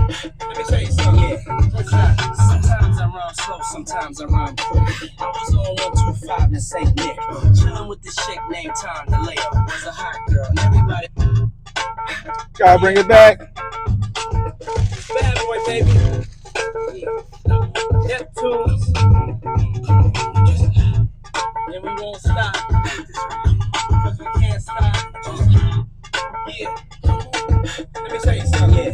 Let me tell you something. Yeah. Sometimes I rhyme slow, sometimes I rhyme quick. I was on 125 in St. Nick, chilling with this chick named Tom DeLeo. Was a hot girl, and everybody. Gotta bring it back. Bad boy, baby. Neptunes. And we won't stop. Cause we can't stop. Yeah. Let me tell you something. Yeah.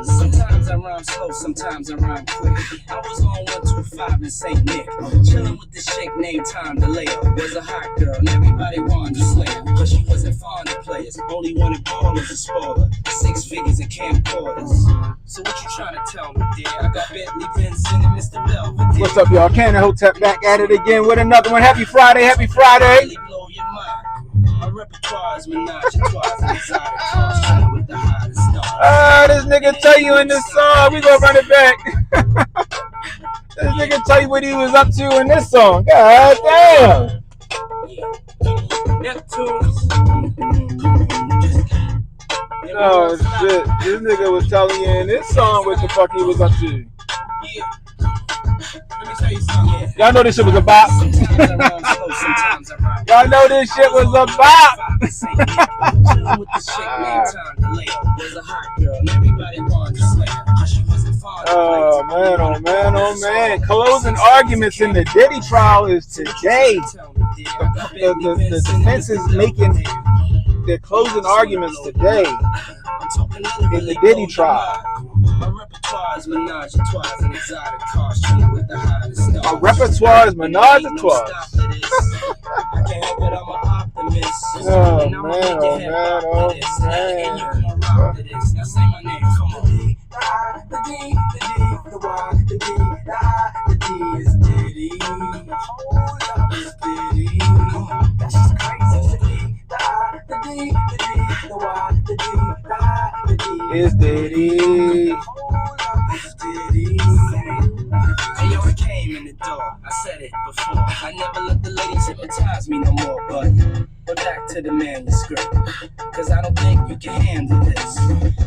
Sometimes I rhyme slow, sometimes I rhyme quick. I was on 125 in St. Nick, chilling with this chick named Tom DeLeo. Was a hot girl, and everybody wanted to slay her, but she wasn't fond of players. Only wanted ballers to spoil her. 6 figures and camcorders. So what you trying to tell me, dear? I got Bentley, Vincent, and Mr. Belvedere. What's up, y'all? Cannon Hotep back at it again with another one. Happy Friday, happy Friday. Really blow your mind. My repertoire is menage a trois and exotic cars with the hottest stars. This nigga tell you in this song, we gonna run it back. This nigga tell you what he was up to in this song. God damn. Oh shit, this nigga was telling you in this song what the fuck he was up to. Let me tell you something. Y'all know this shit was a bop. Y'all know this shit was a bop. Oh man, oh man, oh man. Closing arguments in the Diddy trial is today. The defense is making their closing arguments today in the Diddy trial. My repertoire is menage a trois and exotic cars chilling with the hottest stars. My repertoire is menage a trois. I can't help it, I'm an optimist. Oh man, oh man, oh man. Now say my name, come on. The D is Diddy. Hold up, it's Diddy. That's just crazy. It's Diddy. Hey yo, I came in the door, I said it before. I never let the ladies hypnotize me no more, but back to the manuscript. Cause I don't think you can handle this.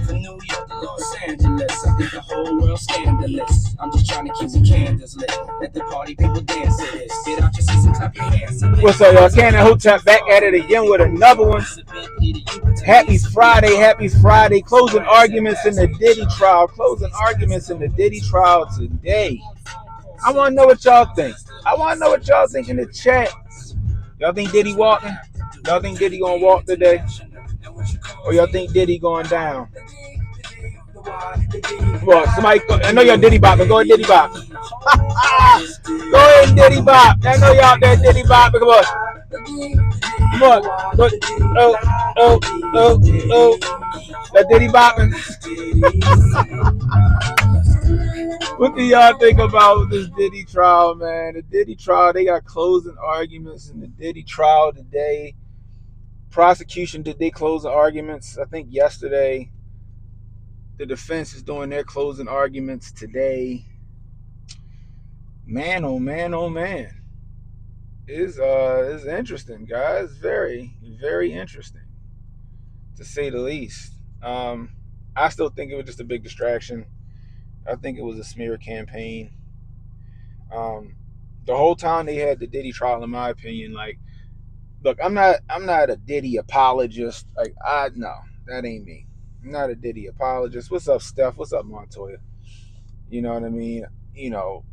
From New York to Los Angeles, I think the whole world's scandalous. I'm just trying to keep some candles lit. Let the party people dance to this. Get out your seats and clap your hands to this. What's up, y'all? Cannon Hotep back at it again with another one. Happy Friday, happy Friday. Closing arguments in the Diddy trial. Closing arguments in the Diddy trial today. I want to know what y'all think. I want to know what y'all think in the chat. Y'all think Diddy walking? Y'all think Diddy gonna walk today? Or y'all think Diddy going down? Well, somebody, I know y'all Diddy bop, but go ahead Diddy bop. Go ahead Diddy bop. I know y'all there Diddy bop, but come on. Come on. Go, oh. That Diddy bopping. What do y'all think about this Diddy trial, man? The Diddy trial, they got closing arguments in the Diddy trial today. Prosecution did they closing arguments, I think yesterday. The defense is doing their closing arguments today. Man, oh man, oh man. It's interesting, guys. Very, very interesting, to say the least. I still think it was just a big distraction. I think it was a smear campaign. The whole time they had the Diddy trial, in my opinion, like, look, I'm not a Diddy apologist. Like, no, that ain't me. I'm not a Diddy apologist. What's up, Steph? What's up, Montoya? You know what I mean? You know,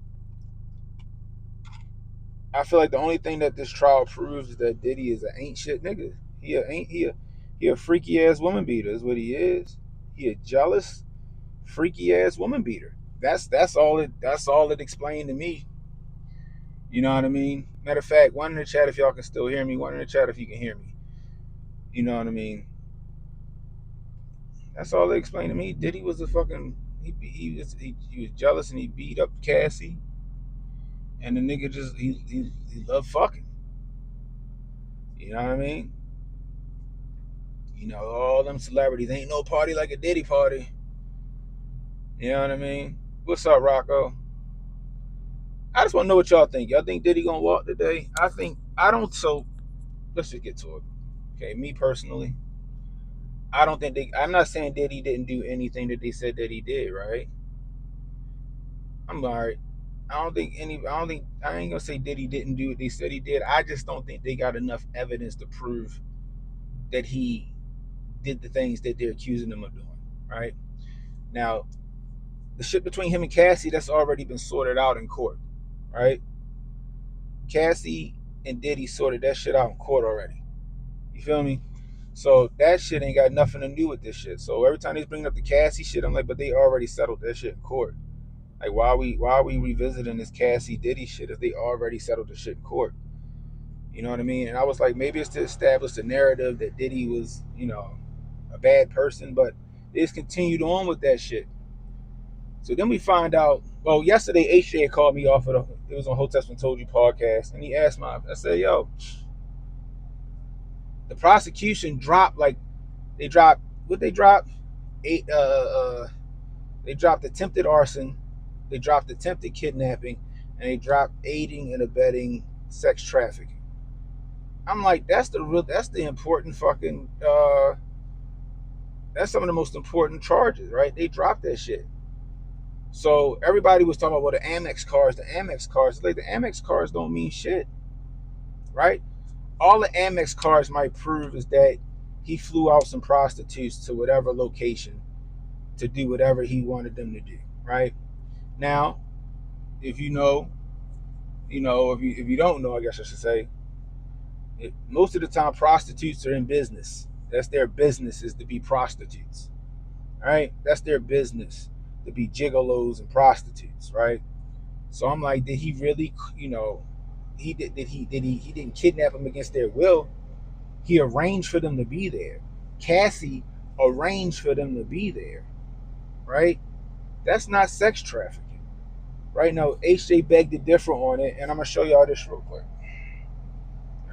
I feel like the only thing that this trial proves is that Diddy is an ain't shit nigga. He a freaky ass woman beater is what he is. He a jealous, freaky ass woman beater. That's all it explained to me. You know what I mean? Matter of fact, one in the chat if y'all can still hear me. One in the chat if you can hear me. You know what I mean? That's all they explained to me. Diddy was a fucking he was jealous and he beat up Cassie. And the nigga just he loved fucking. You know what I mean? You know, all them celebrities ain't no party like a Diddy party. You know what I mean? What's up, Rocco? I just want to know what y'all think. Y'all think Diddy gonna walk today? I don't. So let's just get to it. Okay, me personally, I don't think I'm not saying Diddy didn't do anything that they said that he did, right? I'm all right. I ain't gonna say Diddy didn't do what they said he did. I just don't think they got enough evidence to prove that he did the things that they're accusing him of doing, right? Now, the shit between him and Cassie, that's already been sorted out in court, right? Cassie and Diddy sorted that shit out in court already. You feel me? So that shit ain't got nothing to do with this shit. So every time they bring up the Cassie shit, I'm like, but they already settled that shit in court. Like, why are we revisiting this Cassie Diddy shit if they already settled the shit in court? You know what I mean? And I was like, maybe it's to establish the narrative that Diddy was, a bad person, but they just continued on with that shit. So then we find out. Well, yesterday HJ called me off of it was on Hotep and Told You podcast, and he asked I said, yo, the prosecution dropped they dropped what they dropped eight they dropped attempted arson, they dropped attempted kidnapping, and they dropped aiding and abetting sex trafficking. I'm like, that's the important fucking that's some of the most important charges, right? They dropped that shit. So everybody was talking about, well, the Amex cars, like the Amex cars don't mean shit, right? All the Amex cars might prove is that he flew out some prostitutes to whatever location to do whatever he wanted them to do, right? Now, if you know, if you don't know, I guess I should say, most of the time prostitutes are in business. That's their business, is to be prostitutes, right? That's their business, to be gigolos and prostitutes, right? So I'm like, did he really, he didn't kidnap them against their will. He arranged for them to be there. Cassie arranged for them to be there, right? That's not sex trafficking, right? Now, HJ begged to differ on it, and I'm gonna show y'all this real quick.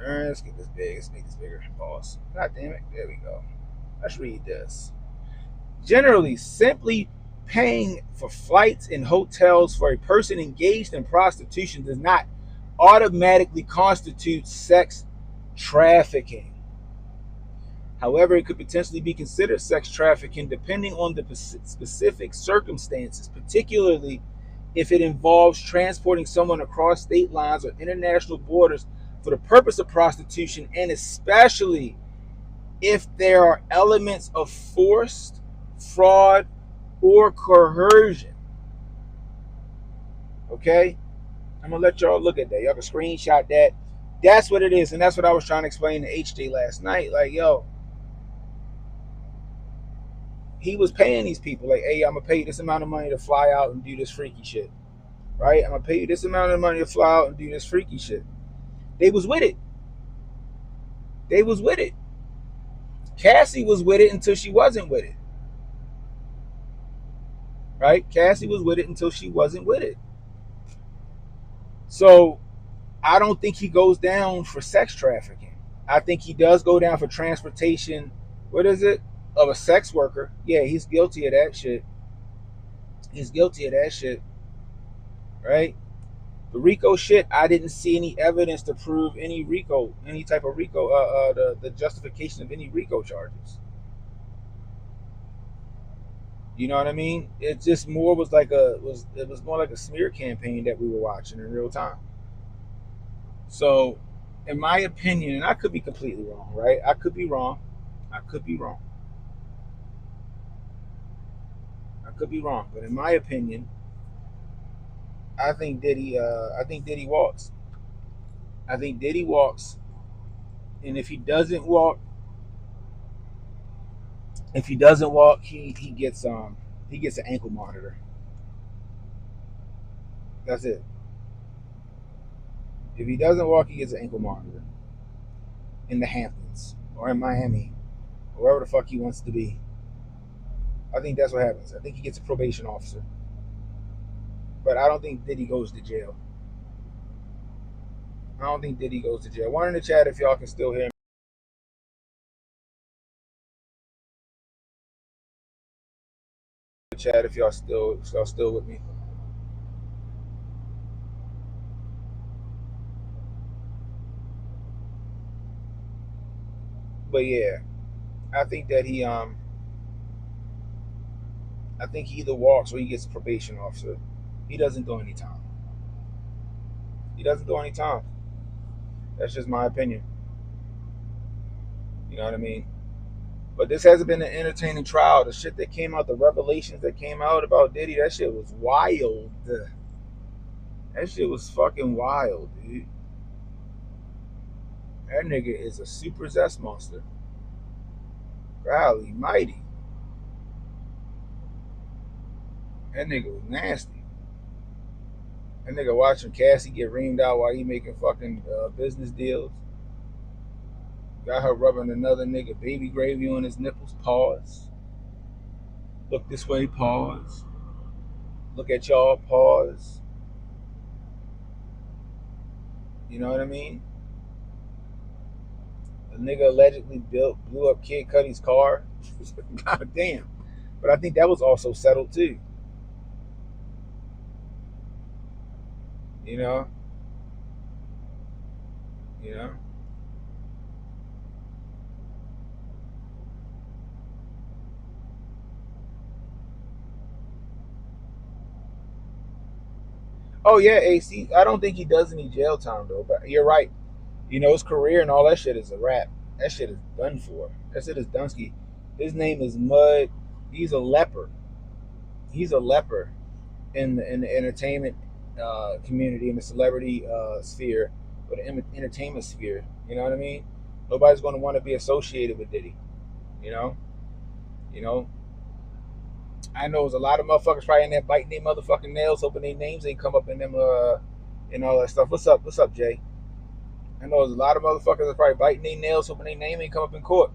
Let's get this big. Let's make this bigger. Pause. God damn it. There we go. Let's read this. Generally, simply paying for flights and hotels for a person engaged in prostitution does not automatically constitute sex trafficking. However, it could potentially be considered sex trafficking depending on the specific circumstances, particularly if it involves transporting someone across state lines or international borders for the purpose of prostitution, and especially if there are elements of forced fraud or coercion. Okay? I'm gonna let y'all look at that. Y'all can screenshot that. That's what it is, and that's what I was trying to explain to HJ last night. Like, yo, he was paying these people, like, hey, I'm gonna pay you this amount of money to fly out and do this freaky shit. Right? I'm gonna pay you this amount of money to fly out and do this freaky shit. They was with it. They was with it. Cassie was with it until she wasn't with it. Right? Cassie was with it until she wasn't with it. So I don't think he goes down for sex trafficking. I think he does go down for transportation. What is it? Of a sex worker. Yeah, he's guilty of that shit. He's guilty of that shit. Right? The RICO shit, I didn't see any evidence to prove any type of RICO, the justification of any RICO charges. You know what I mean? It just more was like it was more like a smear campaign that we were watching in real time. So, in my opinion, and I could be completely wrong, right? I could be wrong. I could be wrong. I could be wrong, but in my opinion, I think Diddy walks. I think Diddy walks, and if he doesn't walk, he gets an ankle monitor. That's it. If he doesn't walk, he gets an ankle monitor in the Hamptons or in Miami, or wherever the fuck he wants to be. I think that's what happens. I think he gets a probation officer, but I don't think Diddy goes to jail. I don't think Diddy goes to jail. One in the chat if y'all can still hear me. Chat if y'all still with me. But yeah, I think that I think he either walks or he gets a probation officer. He doesn't do any time. He doesn't do any time. That's just my opinion. You know what I mean? But this hasn't been an entertaining trial. The shit that came out, the revelations that came out about Diddy, that shit was wild. That shit was fucking wild, dude. That nigga is a super zest monster. Golly mighty. That nigga was nasty. That nigga watching Cassie get reamed out while he making fucking business deals. Got her rubbing another nigga baby gravy on his nipples. Pause. Look this way. Pause. Look at y'all. Pause. You know what I mean? A nigga allegedly blew up Kid Cudi's car. God damn. But I think that was also settled too. You know? You know? Oh yeah, AC. I don't think he does any jail time though, but you're right. You know, his career and all that shit is a wrap. That shit is done for. That shit is Dunsky. His name is Mud. He's a leper. He's a leper in the entertainment community, in the celebrity sphere, or the entertainment sphere. You know what I mean? Nobody's going to want to be associated with Diddy. You know, you know. I know there's a lot of motherfuckers probably in there biting their motherfucking nails, hoping their names ain't come up in them and all that stuff. What's up? What's up, Jay? I know there's a lot of motherfuckers that probably biting their nails, hoping their name ain't come up in court.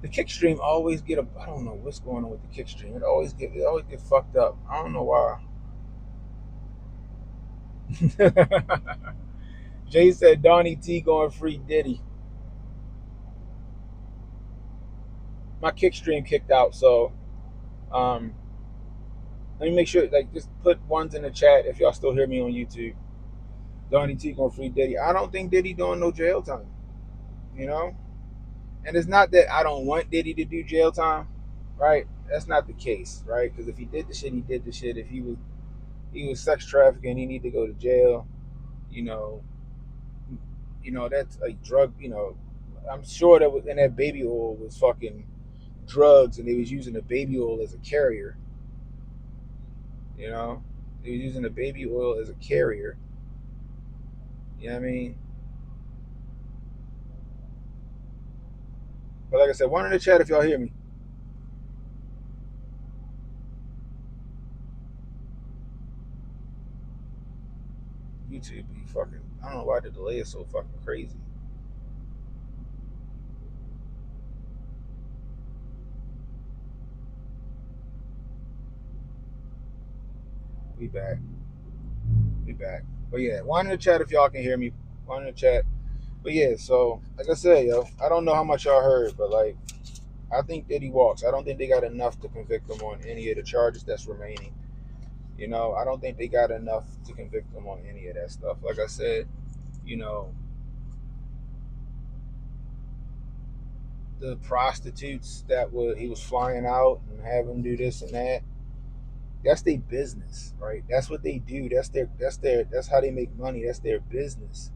The kick stream always get a. I don't know what's going on with the kick stream. It always get fucked up. I don't know why. Jay said Donnie T going free Diddy. My kick stream kicked out, so um, let me make sure. Like, just put ones in the chat if y'all still hear me on YouTube. Donnie T going free Diddy. I don't think Diddy doing no jail time. You know, and it's not that I don't want Diddy to do jail time, right? That's not the case, right? Because if he did the shit, he did the shit. If he was sex trafficking, he need to go to jail. You know, that's a drug. I'm sure that was in that baby oil was fucking drugs, and they was using the baby oil as a carrier. You know, they was using the baby oil as a carrier. You know what I mean? But like I said, one in the chat if y'all hear me. YouTube be fucking. I don't know why the delay is so fucking crazy. We back. We back. But yeah, one in the chat if y'all can hear me. One in the chat. But yeah, so like I said, yo, I don't know how much y'all heard, but like, I think Diddy walks. I don't think they got enough to convict him on any of the charges that's remaining. I don't think they got enough to convict him on any of that stuff. Like I said, you know, the prostitutes that he was flying out and having them do this and that. That's their business, right? That's what they do. That's how they make money. That's their business.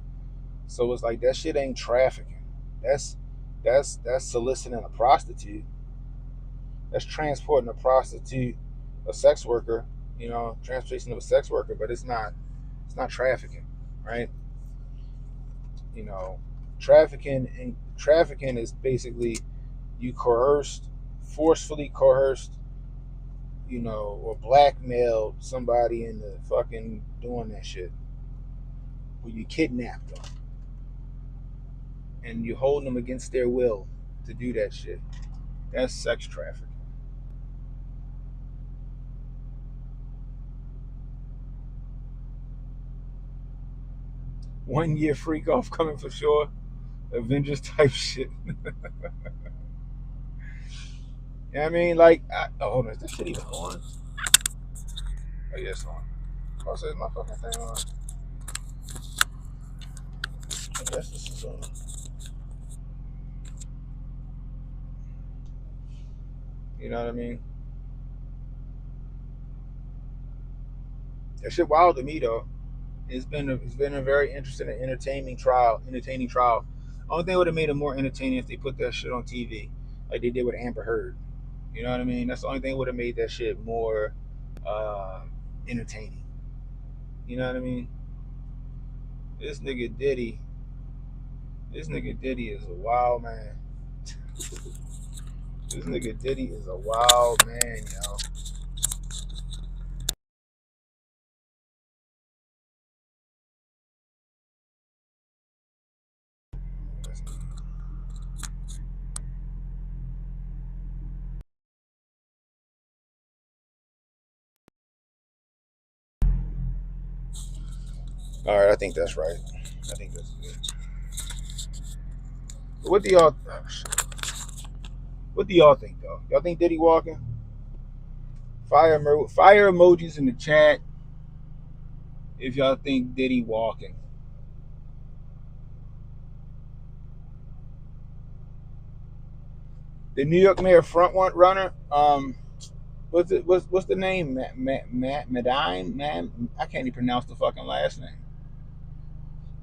So it's like that shit ain't trafficking. That's that's soliciting a prostitute. That's transporting a prostitute, a sex worker, transportation of a sex worker, but it's not trafficking, right? You know, trafficking is basically you forcefully coerced, or blackmailed somebody into fucking doing that shit. Or you kidnap them and you hold them against their will to do that shit. That's sex trafficking. 1 year freak off coming for sure. Avengers type shit. You know what I mean? Like, hold on, is this shit even on? Oh, yeah, it's on. Oh, so is my fucking thing on? That's just you know what I mean? That shit wild to me though. It's been a very interesting and entertaining trial. Entertaining trial. Only thing would have made it more entertaining if they put that shit on TV, like they did with Amber Heard. You know what I mean? That's the only thing would have made that shit more uh, entertaining. You know what I mean? This nigga Diddy, this nigga Diddy is a wild man. This nigga Diddy is a wild man, yo. All right, I think that's right. I think that's good. What do y'all? What do y'all think though? Y'all think Diddy walking? Fire emojis in the chat if y'all think Diddy walking. The New York mayor front runner. What's the name? Medine? Man, I can't even pronounce the fucking last name.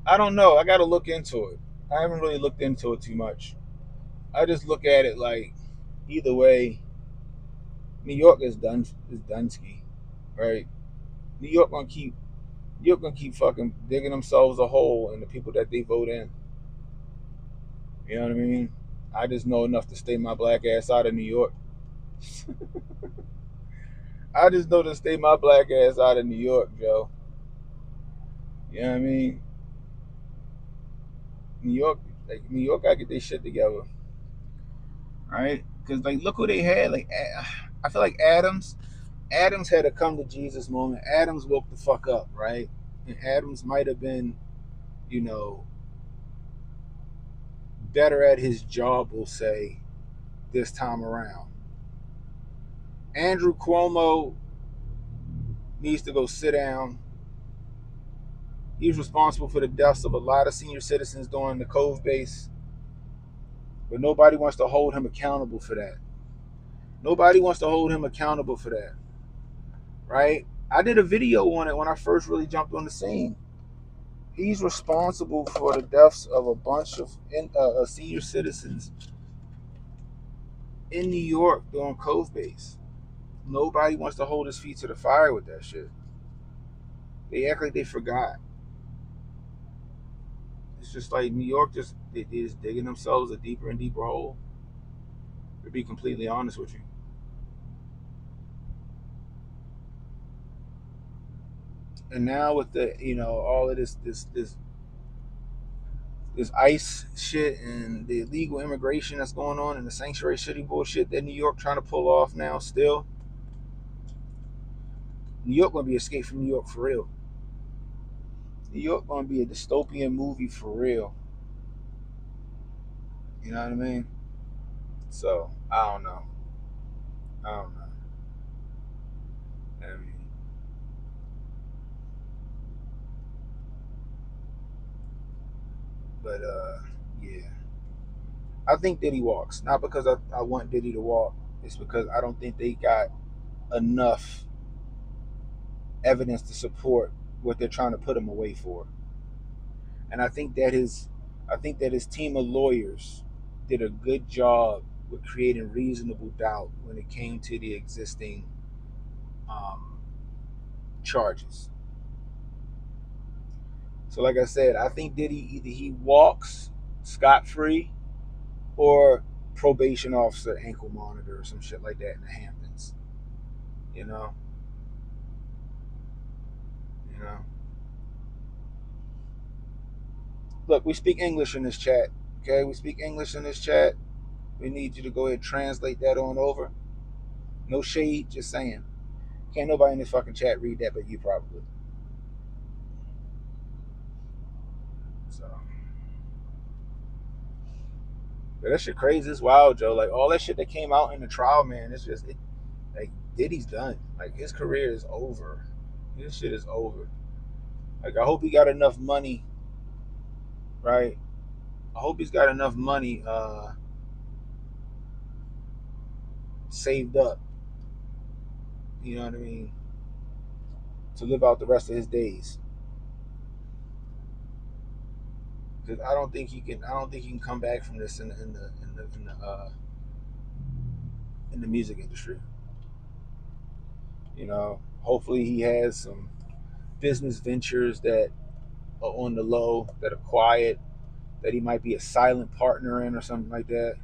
I don't know. I got to look into it. I haven't really looked into it too much. I just look at it like either way, New York is Dunsky, right? New York gonna keep New York gonna keep fucking digging themselves a hole in the people that they vote in. You know what I mean? I just know enough to stay my black ass out of New York. I just know to stay my black ass out of New York, Joe. You know what I mean? New York, New York, gotta get their shit together, right? Because like, look who they had. Like, I feel like Adams had a come to Jesus moment. Adams woke the fuck up, right? And Adams might have been, you know, better at his job, we'll say, this time around. Andrew Cuomo needs to go sit down. He's responsible for the deaths of a lot of senior citizens during the Cove base, but nobody wants to hold him accountable for that. Nobody wants to hold him accountable for that, right? I did a video on it when I first really jumped on the scene. He's responsible for the deaths of a bunch of senior citizens in New York during Cove base. Nobody wants to hold his feet to the fire with that shit. They act like they forgot. It's just like New York they just digging themselves a deeper and deeper hole. To be completely honest with you. And now with the all of this ICE shit and the illegal immigration that's going on and the sanctuary city bullshit that New York trying to pull off now still, New York gonna be Escape from New York for real. New York gonna be a dystopian movie for real. You know what I mean? So I don't know. I don't know. I mean, but yeah. I think Diddy walks. Not because I want Diddy to walk. It's because I don't think they got enough evidence to support what they're trying to put him away for. And I think that his team of lawyers did a good job with creating reasonable doubt when it came to the existing um, charges. So, like I said, I think Diddy either he walks scot free or probation officer ankle monitor or some shit like that in the Hamptons. You know, you know. Look, we speak English in this chat. Okay, we speak English in this chat. We need you to go ahead and translate that on over. No shade, just saying. Can't nobody in this fucking chat read that but you probably. So, but that shit crazy. It's wild, Joe. Like all that shit that came out in the trial, man. It's just like Diddy's done. Like his career is over. His shit is over. Like I hope he got enough money right? I hope he's got enough money saved up, you know what I mean, to live out the rest of his days. Because I don't think he can. I don't think he can come back from this in the music industry. You know, hopefully he has some business ventures that are on the low, that are quiet, that he might be a silent partner in or something like that.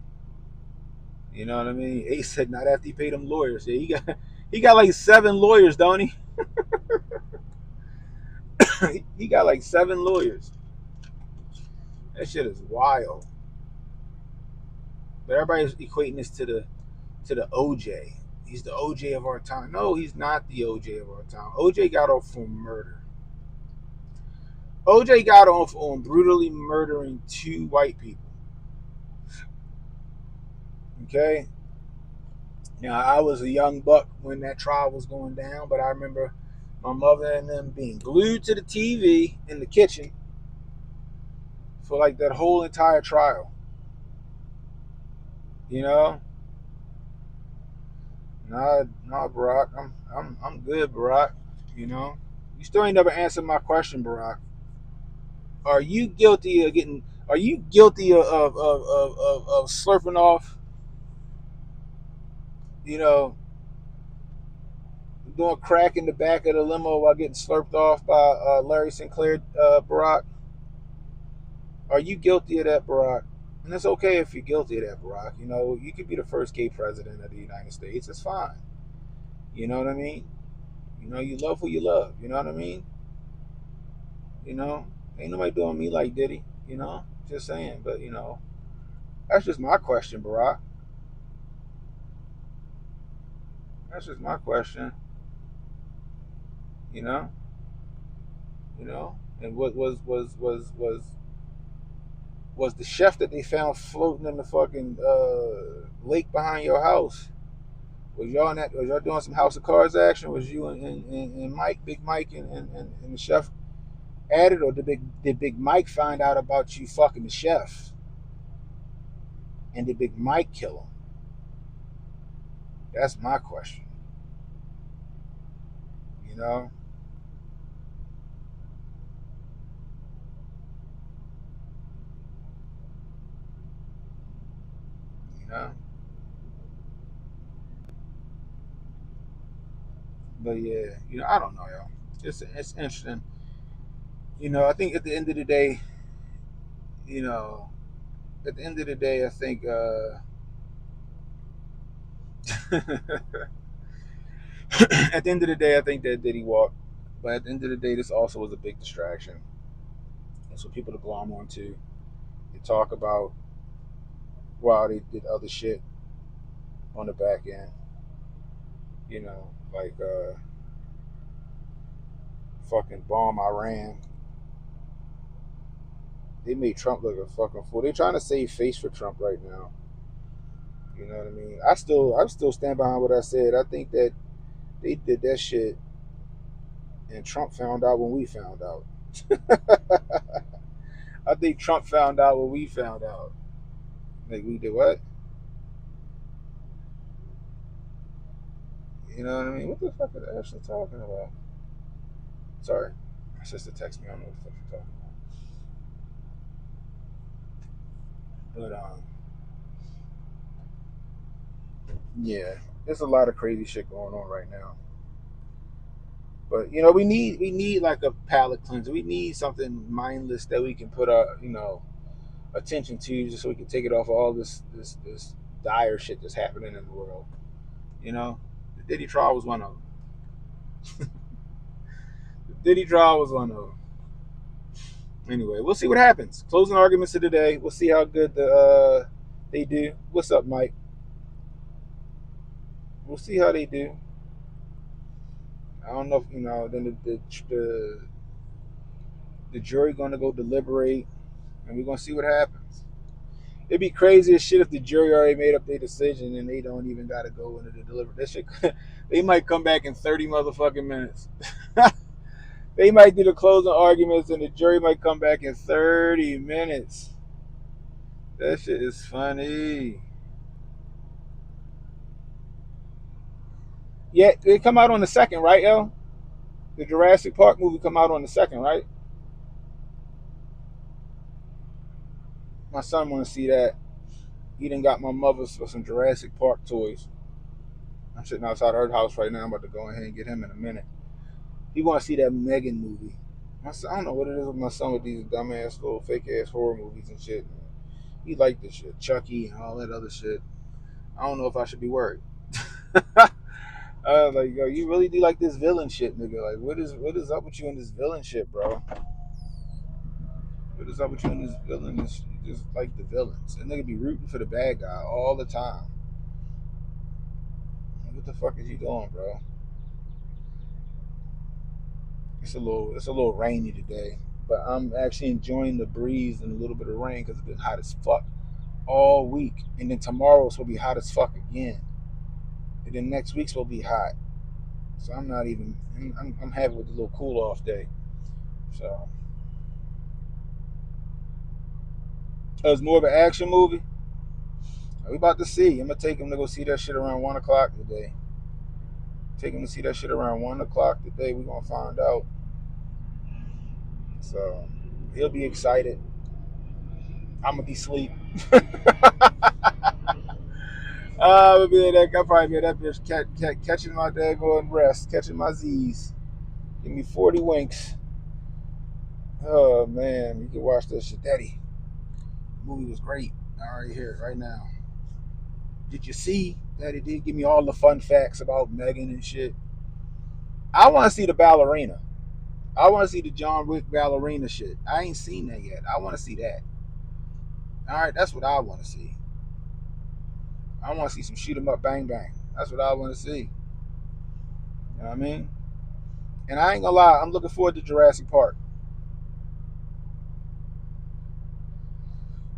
You know what I mean? Ace said not after he paid them lawyers. Yeah, he got like 7 lawyers, don't he? He got like 7 lawyers. That shit is wild. But everybody's equating this to the OJ. He's the OJ of our time. No, he's not the OJ of our time. OJ got off for murder. OJ got off on brutally murdering 2 white people. Okay? Now, I was a young buck when that trial was going down, but I remember my mother and them being glued to the TV in the kitchen for like that whole entire trial. You know? Nah, Barack. I'm good, Barack. You know? You still ain't never answered my question, Barack. Are you guilty of getting? Are you guilty of slurping off? You know, doing crack in the back of the limo while getting slurped off by Larry Sinclair, Barack? Are you guilty of that, Barack? And it's okay if you're guilty of that, Barack. You know, you could be the first gay president of the United States. It's fine. You know what I mean? You know, you love who you love. You know what I mean? You know, ain't nobody doing me like Diddy. You know, just saying. But you know, that's just my question, Barack. That's just my question. You know, and what was the chef that they found floating in the fucking lake behind your house? Was y'all in that? Was y'all doing some House of Cards action? Was you and Mike, Big Mike, and the chef added, or did Big Mike find out about you fucking the chef? And did Big Mike kill him? That's my question. You know, you know. But yeah, I don't know, y'all. It's interesting. I think at the end of the day, you know, at the end of the day, I think at the end of the day, I think that Diddy walked. But at the end of the day, this also was a big distraction. That's what people to glom onto. They talk about while they did other shit on the back end. Like fucking bomb Iran. They made Trump look a fucking fool. They're trying to save face for Trump right now. You know what I mean? I'm still stand behind what I said. I think that they did that shit, and Trump found out when we found out. I think Trump found out when we found out. Like we did what? You know what I mean? What the fuck is Ashley talking about? Sorry, my sister texted me. I don't know what the fuck she's talking about. But yeah, there's a lot of crazy shit going on right now. But we need like a palate cleanser. We need something mindless that we can put our attention to, just so we can take it off all this dire shit that's happening in the world. The Diddy trial was one of them. The Diddy trial was one of them. Anyway, we'll see what happens. Closing arguments of the day. We'll see how good they do. What's up, Mike? We'll see how they do. I don't know if Then the jury gonna go deliberate, and we're gonna see what happens. It'd be crazy as shit if the jury already made up their decision and they don't even gotta go into the deliberate. That shit, they might come back in 30 motherfucking minutes. They might do the closing arguments and the jury might come back in 30 minutes. That shit is funny. Yeah, they come out on the second, right, yo? The Jurassic Park movie come out on the second, right? My son want to see that. He done got my mother for some Jurassic Park toys. I'm sitting outside her house right now. I'm about to go ahead and get him in a minute. He want to see that Megan movie. My son, I don't know what it is with my son with these dumbass little fake ass horror movies and shit. He like this shit, Chucky and all that other shit. I don't know if I should be worried. I was like, yo, you really do like this villain shit, nigga. Like, what is up with you in this villain shit, bro? What is up with you in this villain? You just like the villains. And nigga be rooting for the bad guy all the time. What the fuck is you doing, bro? It's a little rainy today, but I'm actually enjoying the breeze and a little bit of rain because it's been hot as fuck all week. And then tomorrow it's gonna be hot as fuck again. And then next week's will be hot. So I'm not even. I'm happy with the little cool off day. So it's more of an action movie. We about to see. I'm gonna take him to go see that shit around 1 o'clock today. Take him to see that shit around 1 o'clock today. We're gonna find out. So he'll be excited. I'm gonna be asleep. I'll be that. I'll probably be that bitch catching my daggone rest, catching my Z's. Give me 40 winks. Oh man, you can watch this shit, Daddy. The movie was great. All right, here right now. Did you see that it did give me all the fun facts about Megan and shit? I want to see the ballerina. I want to see the John Wick ballerina shit. I ain't seen that yet. I want to see that. All right, that's what I want to see. I want to see some shoot 'em up, bang bang. That's what I want to see. You know what I mean? And I ain't gonna lie, I'm looking forward to Jurassic Park.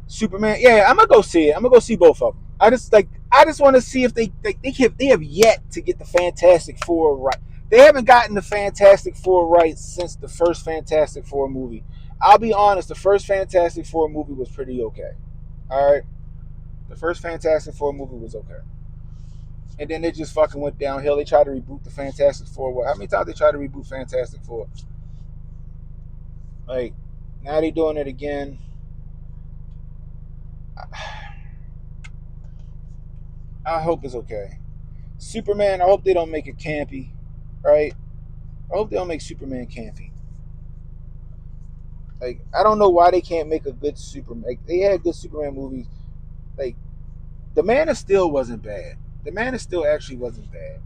Superman, yeah, I'm gonna go see it. I'm gonna go see both of them. I just want to see if they have yet to get the Fantastic Four right. They haven't gotten the Fantastic Four right since the first Fantastic Four movie. I'll be honest, the first Fantastic Four movie was pretty okay. All right, the first Fantastic Four movie was okay, and then they just fucking went downhill. They tried to reboot the Fantastic Four. What? How many times they tried to reboot Fantastic Four? Like now they doing it again. I hope it's okay. Superman, I hope they don't make it campy, right? I hope they don't make Superman campy. Like, I don't know why they can't make a good Superman. Like, they had good Superman movies. Like, The Man of Steel wasn't bad. The Man of Steel actually wasn't bad.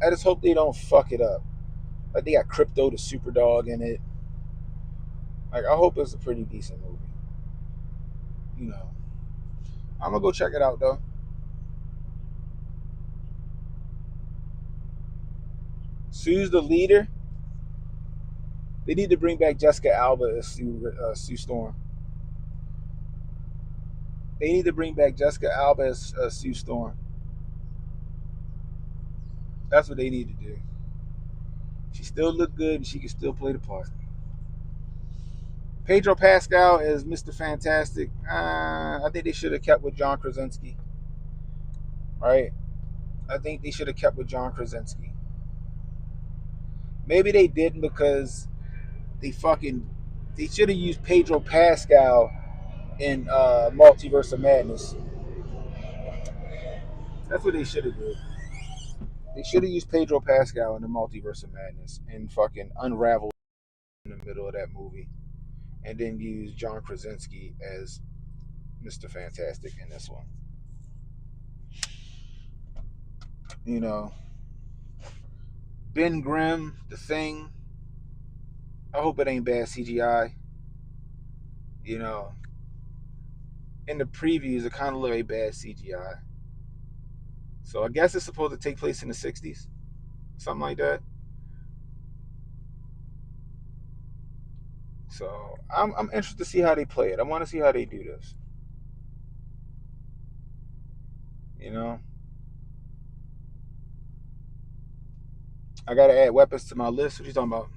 I just hope they don't fuck it up. Like, they got Crypto the Superdog in it. Like, I hope it's a pretty decent movie. You know, I'm gonna go check it out though. Sue's the leader. They need to bring back Jessica Alba as Sue Storm. They need to bring back Jessica Alba as Sue Storm. That's what they need to do. She still look good and she can still play the part. Pedro Pascal is Mr. Fantastic. I think they should have kept with John Krasinski. Right? I think they should have kept with John Krasinski. Maybe they didn't because they should have used Pedro Pascal in Multiverse of Madness. That's what they should have did. They should have used Pedro Pascal in the Multiverse of Madness and fucking unravel in the middle of that movie, and then use John Krasinski as Mr. Fantastic in this one. You know, Ben Grimm, The Thing. I hope it ain't bad CGI. You know, in the previews, it kind of looked like bad CGI. So I guess it's supposed to take place in the '60s, something like that. So I'm interested to see how they play it. I want to see how they do this. You know, I gotta add weapons to my list. What you talking about?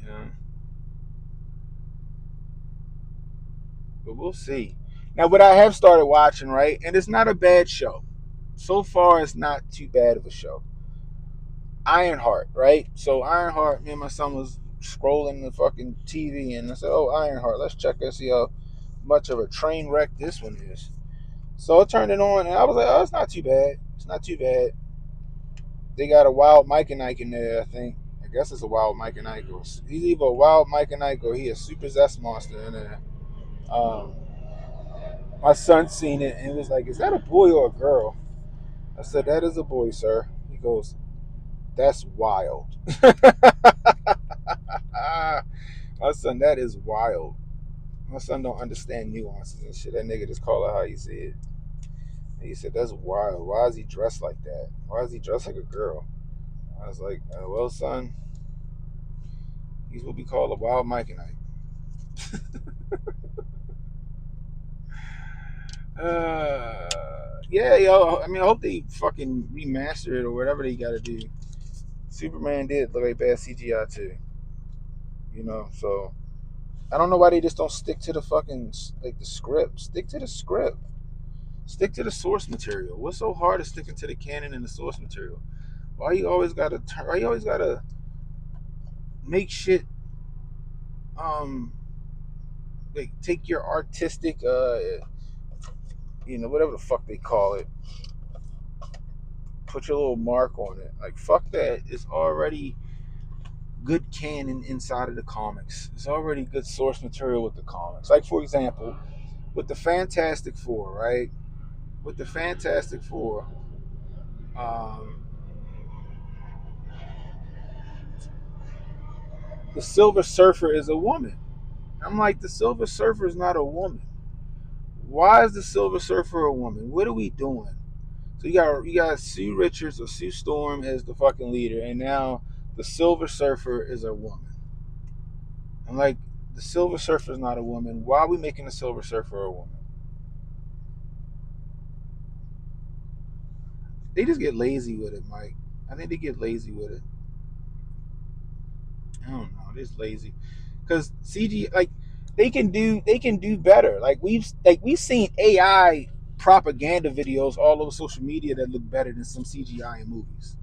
Yeah, but we'll see. Now, what I have started watching, right, and it's not a bad show. So far, it's not too bad of a show. Ironheart, right? So Ironheart, me and my son was scrolling the fucking TV, and I said, "Oh, Ironheart, let's check and see how much of a train wreck this one is." So I turned it on, and I was like, "Oh, it's not too bad. It's not too bad." They got a wild Mike and Ike in there, I think. I guess it's a wild Mike and Ike. He's either a wild Mike and Ike or he a super zest monster in there. Um, my son seen it and was like, "Is that a boy or a girl?" I said, "That is a boy, sir." He goes, "That's wild." My son, that is wild. My son don't understand nuances and shit. That nigga just call it how he see it. And he said, "That's wild. Why is he dressed like that? Why is he dressed like a girl?" I was like, "Well, son, he's what we call a wild Mike and Ike." Uh, yeah, yo. I mean, I hope they fucking remaster it or whatever they got to do. Superman did look like bad CGI too, you know. So I don't know why they just don't stick to the fucking like the script. Stick to the script. Stick to the source material. What's so hard of sticking to the canon and the source material? Why you always gotta turn? Why you always gotta make shit like take your artistic whatever the fuck they call it, put your little mark on it. Like fuck that. It's already good canon inside of the comics. It's already good source material with the comics. Like for example, with the Fantastic Four, right? With the Fantastic Four, um, the Silver Surfer is a woman. I'm like, the Silver Surfer is not a woman. Why is the Silver Surfer a woman? What are we doing? So you got Sue Richards or Sue Storm as the fucking leader, and now the Silver Surfer is a woman. I'm like, the Silver Surfer is not a woman. Why are we making the Silver Surfer a woman? They just get lazy with it, Mike. I think they get lazy with it. I don't know. They're just lazy because CG like they can do better. Like we've seen AI propaganda videos all over social media that look better than some CGI in movies.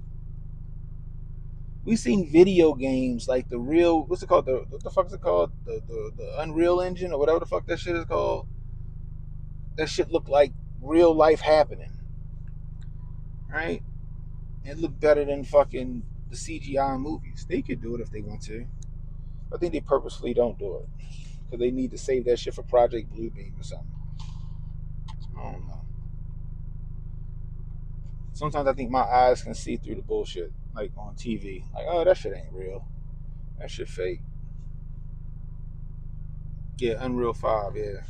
We've seen video games like the real what's it called the what the fuck is it called the Unreal Engine or whatever the fuck that shit is called. That shit looked like real life happening, right? It looked better than fucking the CGI movies. They could do it if they want to. I think they purposefully don't do it because they need to save that shit for Project Bluebeam or something. I don't know. Sometimes I think my eyes can see through the bullshit, like on TV. Like, oh, that shit ain't real. That shit fake. Yeah, Unreal 5. Yeah,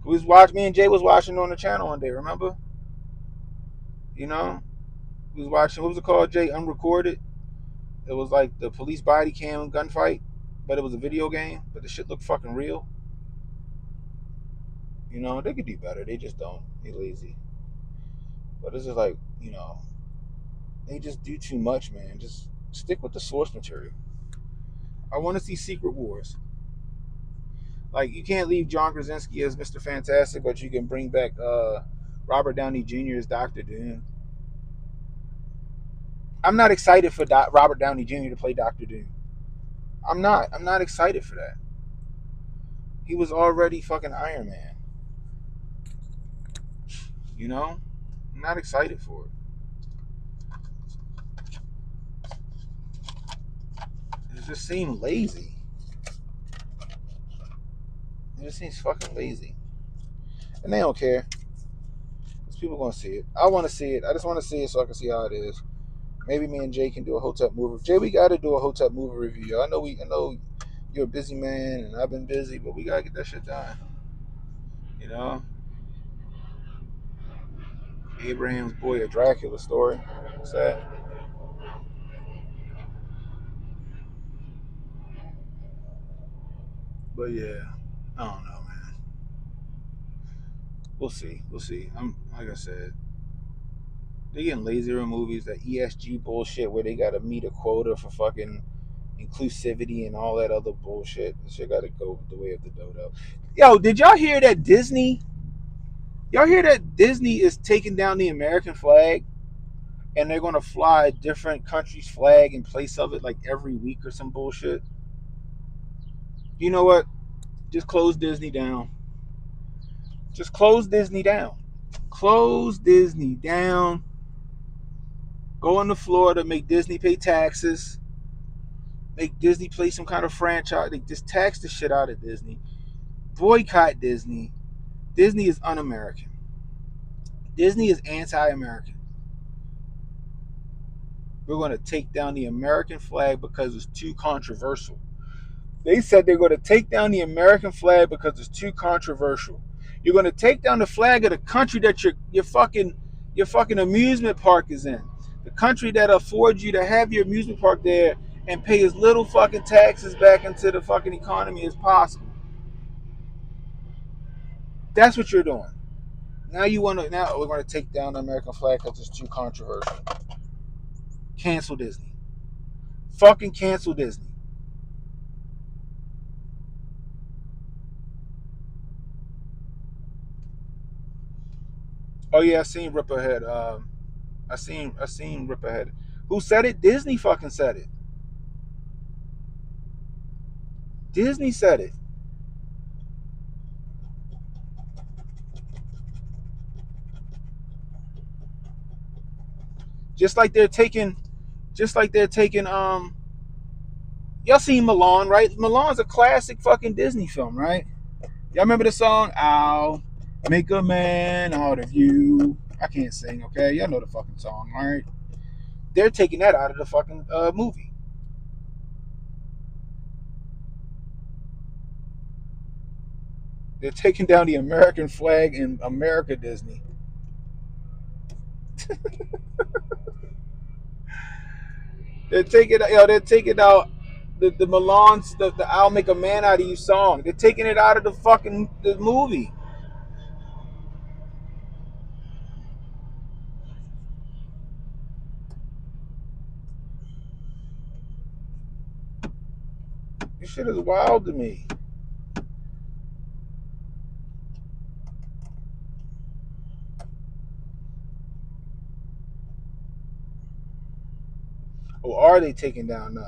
me and Jay was watching on the channel one day. Remember? You know, we was watching. What was it called, Jay? Unrecorded. It was like the police body cam gunfight, but it was a video game. But the shit looked fucking real. You know, they could do better. They just don't. They lazy. But this is like, they just do too much, man. Just stick with the source material. I want to see Secret Wars. Like, you can't leave John Krasinski as Mr. Fantastic, but you can bring back Robert Downey Jr. as Doctor Doom. I'm not excited for Robert Downey Jr. to play Doctor Doom. I'm not. I'm not excited for that. He was already fucking Iron Man. You know, I'm not excited for it. It just seems lazy. It just seems fucking lazy, and they don't care. Because people gonna see it. I want to see it. I just want to see it so I can see how it is. Maybe me and Jay can do a Hotep movie. Jay, we got to do a Hotep movie review. I know you're a busy man, and I've been busy, but we gotta get that shit done. You know, Abraham's Boy, a Dracula story. What's that? But yeah, I don't know, man. We'll see. We'll see. I'm like I said, they getting lazier in movies. That ESG bullshit where they gotta meet a quota for fucking inclusivity and all that other bullshit. This shit gotta go the way of the dodo. Yo, did y'all hear that Disney? Y'all hear that Disney is taking down the American flag and they're gonna fly a different country's flag in place of it like every week or some bullshit? You know what? Just close Disney down. Just close Disney down. Close Disney down. Go into Florida, make Disney pay taxes, make Disney play some kind of franchise. They just tax the shit out of Disney. Boycott Disney. Disney is un-American. Disney is anti-American. We're going to take down the American flag because it's too controversial. They said they're going to take down the American flag because it's too controversial. You're going to take down the flag of the country that your fucking amusement park is in. The country that affords you to have your amusement park there and pay as little fucking taxes back into the fucking economy as possible. That's what you're doing. Now we're going to take down the American flag because it's too controversial. Cancel Disney. Fucking cancel Disney. Oh yeah, I seen Rip Ahead. I seen Rip Ahead. Who said it? Disney fucking said it. Disney said it. Just like they're taking y'all seen Milan, right? Milan's a classic fucking Disney film, right? Y'all remember the song I'll make a man out of you. I can't sing, okay? Y'all know the fucking song, all right? They're taking that out of the fucking movie. They're taking down the American flag in America Disney. They're taking out the Milan's the I'll make a man out of you song. They're taking it out of the movie. This shit is wild to me. Or are they taking down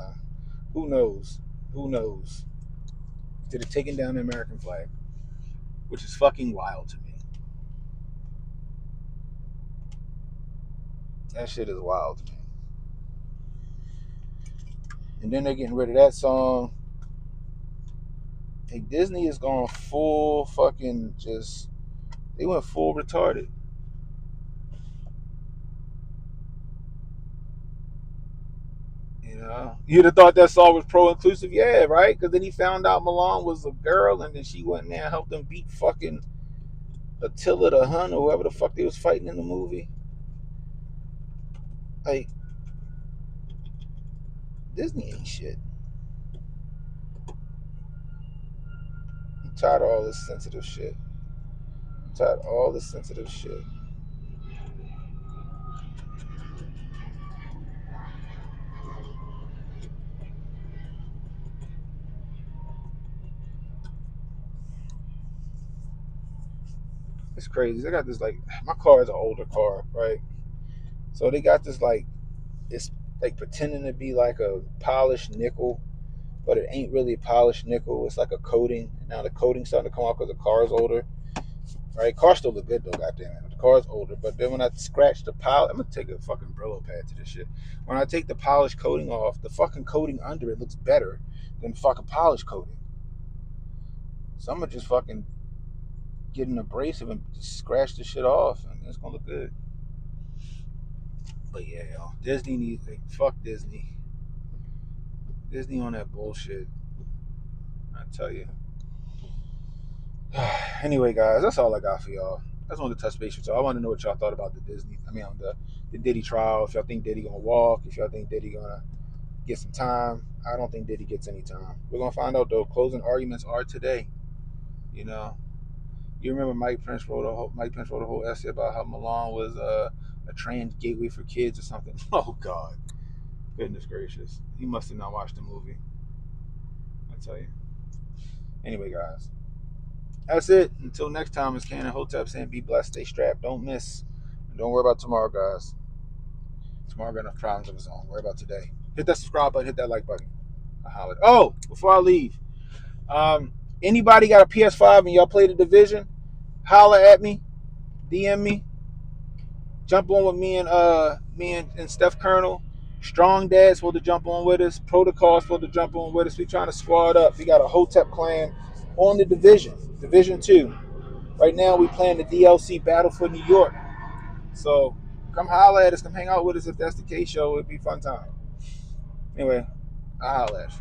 who knows? Who knows? They're taking down the American flag, which is fucking wild to me. That shit is wild to me. And then they're getting rid of that song. Hey, Disney is going full fucking just. They went full retarded. You know, you'd have thought that song was pro-inclusive, yeah, right? Because then he found out Milan was a girl, and then she went in there and helped him beat fucking Attila the Hun or whoever the fuck they was fighting in the movie. Like Disney ain't shit. I'm tired of all this sensitive shit. I'm tired of all this sensitive shit. It's crazy. I got this like my car is an older car, right? So they got this like it's like pretending to be like a polished nickel, but it ain't really polished nickel. It's like a coating. Now the coating's starting to come off because the car's older, right? Car still look good though, goddamn it. The car's older, but then when I scratch the polish, I'm gonna take a fucking Brillo pad to this shit. When I take the polished coating off, the fucking coating under it looks better than fucking polished coating. So I'm gonna just fucking get an abrasive and just scratch the shit off, and it's gonna look good. But yeah, yo, Disney needs like fuck Disney. Disney on that bullshit. I tell you. Anyway, guys, that's all I got for y'all. I just wanted to touch base with y'all. I want to know what y'all thought about the Disney. I mean, on the Diddy trial. If y'all think Diddy gonna walk, if y'all think Diddy gonna get some time. I don't think Diddy gets any time. We're gonna find out though. Closing arguments are today. You know, You remember Mike Pence wrote a whole essay about how Milan was a trans gateway for kids or something. Oh God, goodness gracious, he must have not watched the movie. I tell you. Anyway, guys, that's it. Until next time, it's Cannon Hotep saying, "Be blessed, stay strapped, don't miss, and don't worry about tomorrow, guys. Tomorrow got enough problems of its own. Worry about today. Hit that subscribe button, hit that like button. I hollered. Oh, before I leave, anybody got a PS5 and y'all play the Division? Holler at me, DM me, jump on with me and Steph Colonel. Strong Dad's supposed to jump on with us. Protocol's supposed to jump on with us. We trying to squad up. We got a Hotep clan on the Division 2. Right now we playing the DLC Battle for New York. So come holler at us. Come hang out with us if that's the case, show. It'd be a fun time. Anyway, I'll holler at you.